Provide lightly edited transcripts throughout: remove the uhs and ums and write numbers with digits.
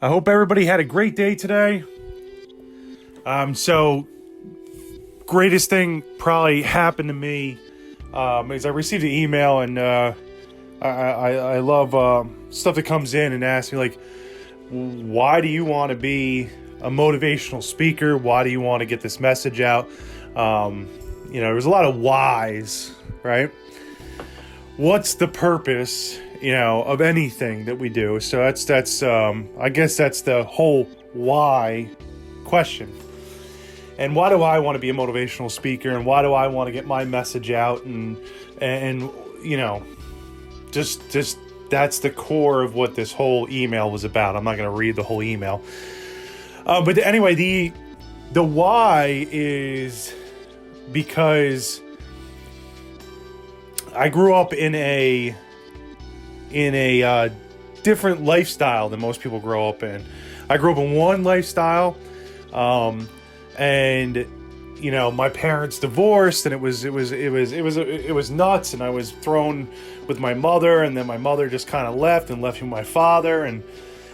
I hope everybody had a great day today. So greatest thing probably happened to me is I received an email, and I love stuff that comes in and asks me, like, why do you want to be a motivational speaker? Why do you want to get this message out? There's a lot of whys, right? What's the purpose, of anything that we do? So that's I guess that's the whole why question. And why do I want to be a motivational speaker? And why do I want to get my message out? And just that's the core of what this whole email was about. I'm not going to read the whole email. But anyway, the why is because I grew up in a different lifestyle than most people grow up in. I grew up in one lifestyle, and my parents divorced, and it was nuts, and I was thrown with my mother, and then my mother just kind of left me with my father, and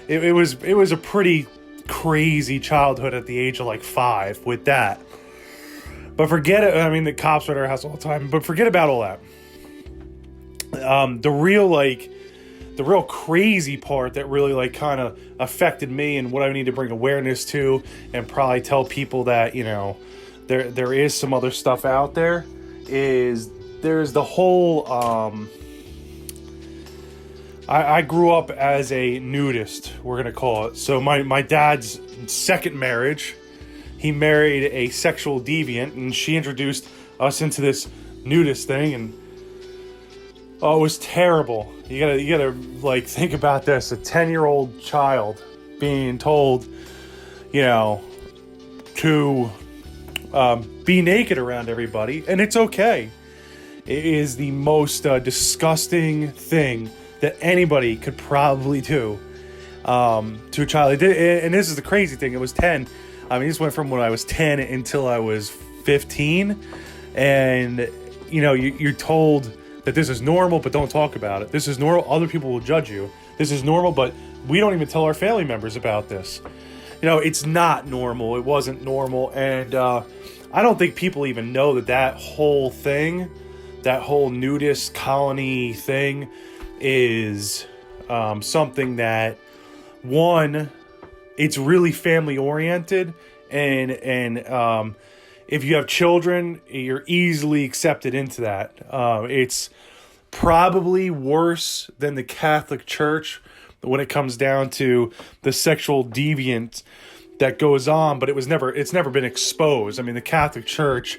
it was a pretty crazy childhood at the age of like 5 with that. But forget it. I mean, the cops were at our house all the time, but forget about all that. The real crazy part that really kind of affected me, and what I need to bring awareness to, and probably tell people that there is some other stuff out there, is there's the whole I grew up as a nudist, we're gonna call it. So my dad's second marriage, he married a sexual deviant, and she introduced us into this nudist thing, and oh, it was terrible. You gotta like think about this: a 10-year-old child being told, to be naked around everybody, and it's okay. It is the most disgusting thing that anybody could probably do to a child. And this is the crazy thing. It was 10. I mean, this went from when I was 10 until I was 15, and you're told that this is normal, but don't talk about it. This is normal. Other people will judge you. This is normal, but we don't even tell our family members about this. It's not normal. It wasn't normal. And I don't think people even know that whole thing, that whole nudist colony thing, is something that, one, it's really family oriented, and if you have children, you're easily accepted into that. It's probably worse than the Catholic Church when it comes down to the sexual deviant that goes on, but it's never been exposed. I mean, the Catholic Church,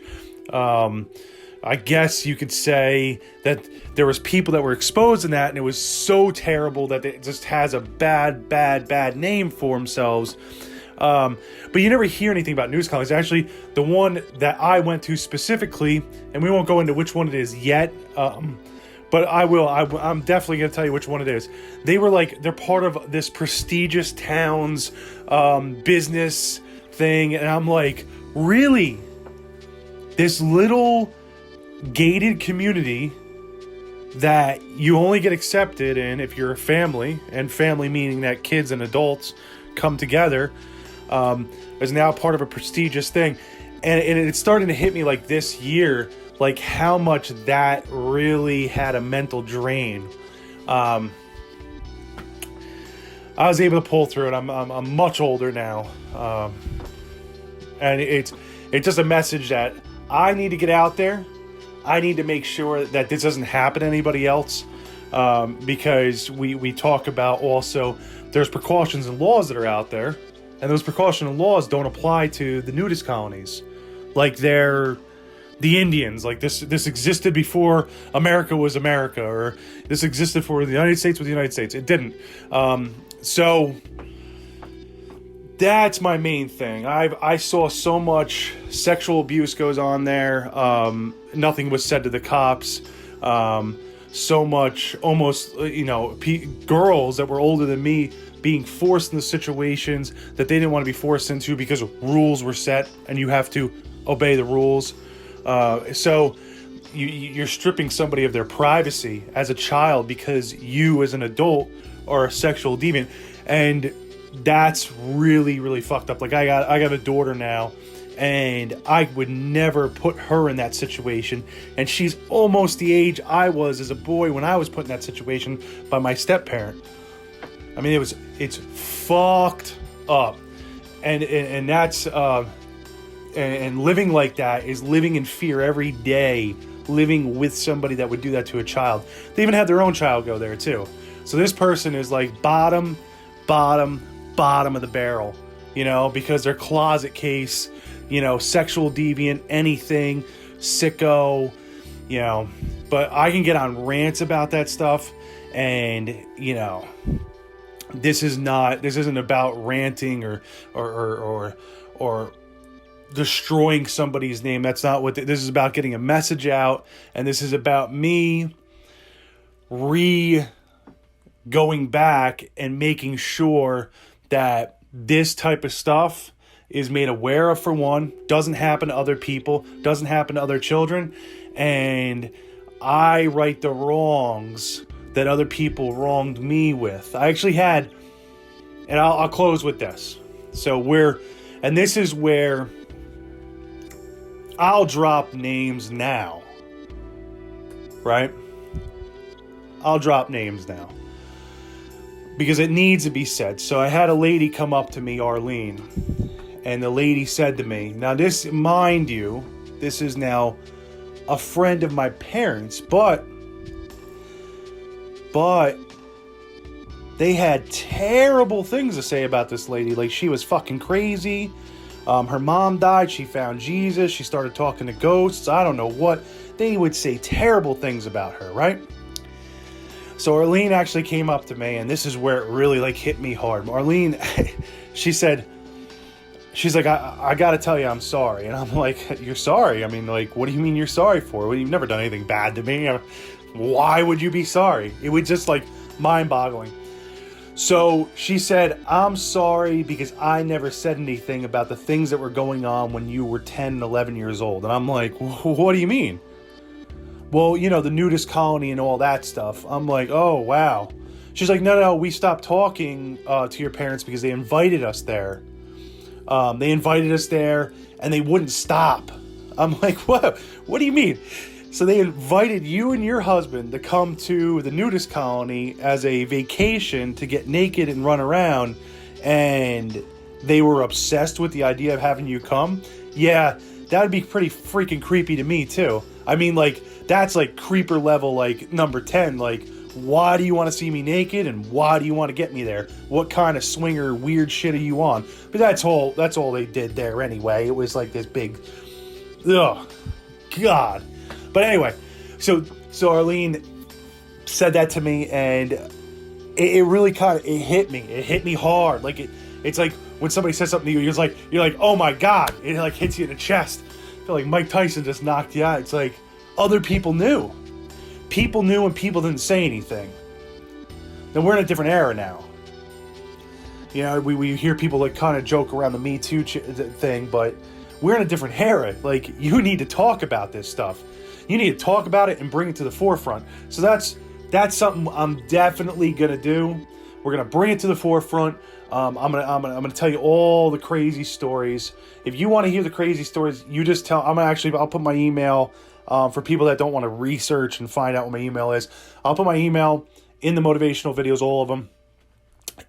I guess you could say that there was people that were exposed in that, and it was so terrible that it just has a bad name for themselves. But you never hear anything about news colonies. Actually, the one that I went to specifically, and we won't go into which one it is yet, but I will. I'm definitely going to tell you which one it is. They're part of this prestigious town's business thing, and I'm like, really? This little gated community that you only get accepted in if you're a family, and family meaning that kids and adults come together, is now part of a prestigious thing. And it's starting to hit me like this year, like how much that really had a mental drain. I was able to pull through it. I'm much older now. And it's just a message that I need to get out there. I need to make sure that this doesn't happen to anybody else. Because we talk about also there's precautions and laws that are out there. And those precaution and laws don't apply to the nudist colonies. Like they're the Indians. Like this existed before America was America, or this existed for the United States was the United States. It didn't. So that's my main thing. I saw so much sexual abuse goes on there. Nothing was said to the cops. So much, almost, girls that were older than me being forced into situations that they didn't want to be forced into because rules were set and you have to obey the rules. So you're stripping somebody of their privacy as a child because you as an adult are a sexual deviant. And that's really, really fucked up. Like I got a daughter now, and I would never put her in that situation. And she's almost the age I was as a boy when I was put in that situation by my step-parent. I mean, it's fucked up. And that's, and living like that is living in fear every day, living with somebody that would do that to a child. They even had their own child go there too. So this person is like bottom of the barrel, you know, because they're closet case, you know, sexual deviant, anything, sicko, you know. But I can get on rants about that stuff, and you know, this isn't about ranting or destroying somebody's name. That's not what this is about. Getting a message out, and this is about me going back and making sure that this type of stuff is made aware of, for one, doesn't happen to other people, doesn't happen to other children, and I right the wrongs that other people wronged me with. I actually had, and I'll close with this. So and this is where I'll drop names now, right? I'll drop names now, because it needs to be said. So I had a lady come up to me, Arlene, and the lady said to me, now this, mind you, this is now a friend of my parents, but they had terrible things to say about this lady. Like, she was fucking crazy. Her mom died. She found Jesus. She started talking to ghosts. I don't know what. They would say terrible things about her, right? So Arlene actually came up to me, and this is where it really like hit me hard. Arlene, she's like, I got to tell you, I'm sorry. And I'm like, you're sorry? I mean, like, what do you mean you're sorry for? Well, you've never done anything bad to me. Why would you be sorry? It was just like mind-boggling. So she said, I'm sorry because I never said anything about the things that were going on when you were 10 and 11 years old. And I'm like, what do you mean? Well, you know, the nudist colony and all that stuff. I'm like, oh, wow. She's like, no, we stopped talking to your parents because they invited us there. They invited us there and they wouldn't stop. I'm like, what do you mean? So they invited you and your husband to come to the nudist colony as a vacation to get naked and run around, and they were obsessed with the idea of having you come? Yeah, that would be pretty freaking creepy to me too. I mean, like, that's like creeper level, like number 10. Like, why do you want to see me naked, and why do you want to get me there? What kind of swinger weird shit are you on? But that's all they did there anyway. It was like this big, ugh, God. But anyway, so Arlene said that to me, and it really it hit me. It hit me hard. Like, it's like when somebody says something to you, you're like, oh my God. It like hits you in the chest. I feel like Mike Tyson just knocked you out. It's like other people knew. People knew and people didn't say anything. Now, we're in a different era now. You know, we hear people like kind of joke around the Me Too thing, but we're in a different era. Like, you need to talk about this stuff. You need to talk about it and bring it to the forefront. So that's something I'm definitely gonna do. We're gonna bring it to the forefront. I'm gonna tell you all the crazy stories. If you want to hear the crazy stories, you just tell. I'll put my email for people that don't want to research and find out what my email is. I'll put my email in the motivational videos, all of them.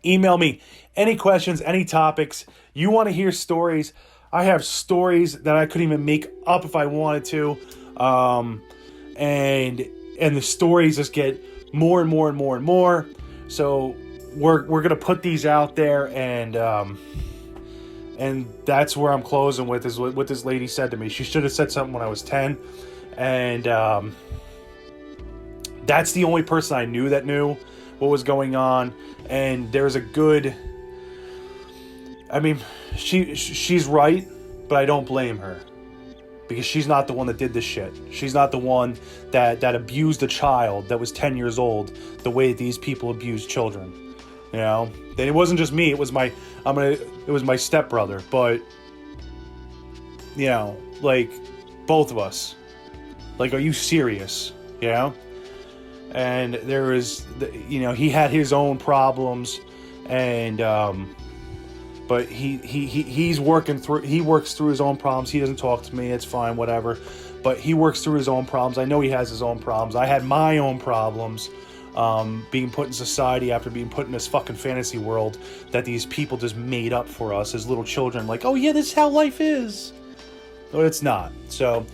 Email me any questions, any topics. You want to hear stories? I have stories that I couldn't even make up if I wanted to. And the stories just get more and more and more and more. So we're gonna put these out there, and that's where I'm closing with, is what this lady said to me. She should have said something when I was 10, and that's the only person I knew that knew what was going on. And there's a good, I mean, she's right, but I don't blame her. Because she's not the one that did this shit. She's not the one that abused a child that was 10 years old the way these people abuse children. You know? And it wasn't just me, it was my stepbrother. But, you know, like, both of us. Like, are you serious? You know? And there was, you know, he had his own problems, and But he works through his own problems. He doesn't talk to me. It's fine, whatever. But he works through his own problems. I know he has his own problems. I had my own problems, being put in society after being put in this fucking fantasy world that these people just made up for us as little children. Like, oh yeah, this is how life is. But it's not. So,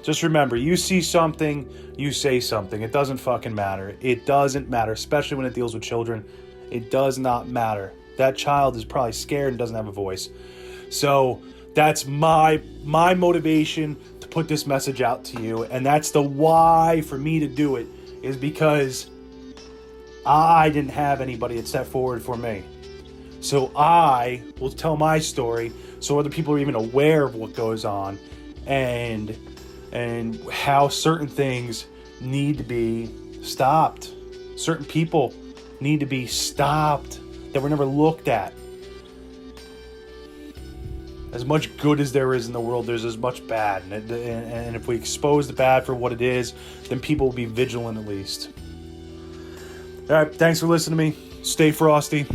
just remember, you see something, you say something. It doesn't fucking matter. It doesn't matter, especially when it deals with children. It does not matter. That child is probably scared and doesn't have a voice. So that's my motivation to put this message out to you. And that's the why for me to do it, is because I didn't have anybody that stepped forward for me. So I will tell my story so other people are even aware of what goes on and how certain things need to be stopped. Certain people need to be stopped that were never looked at. As much good as there is in the world, there's as much bad. And if we expose the bad for what it is, then people will be vigilant at least. All right, thanks for listening to me. Stay frosty.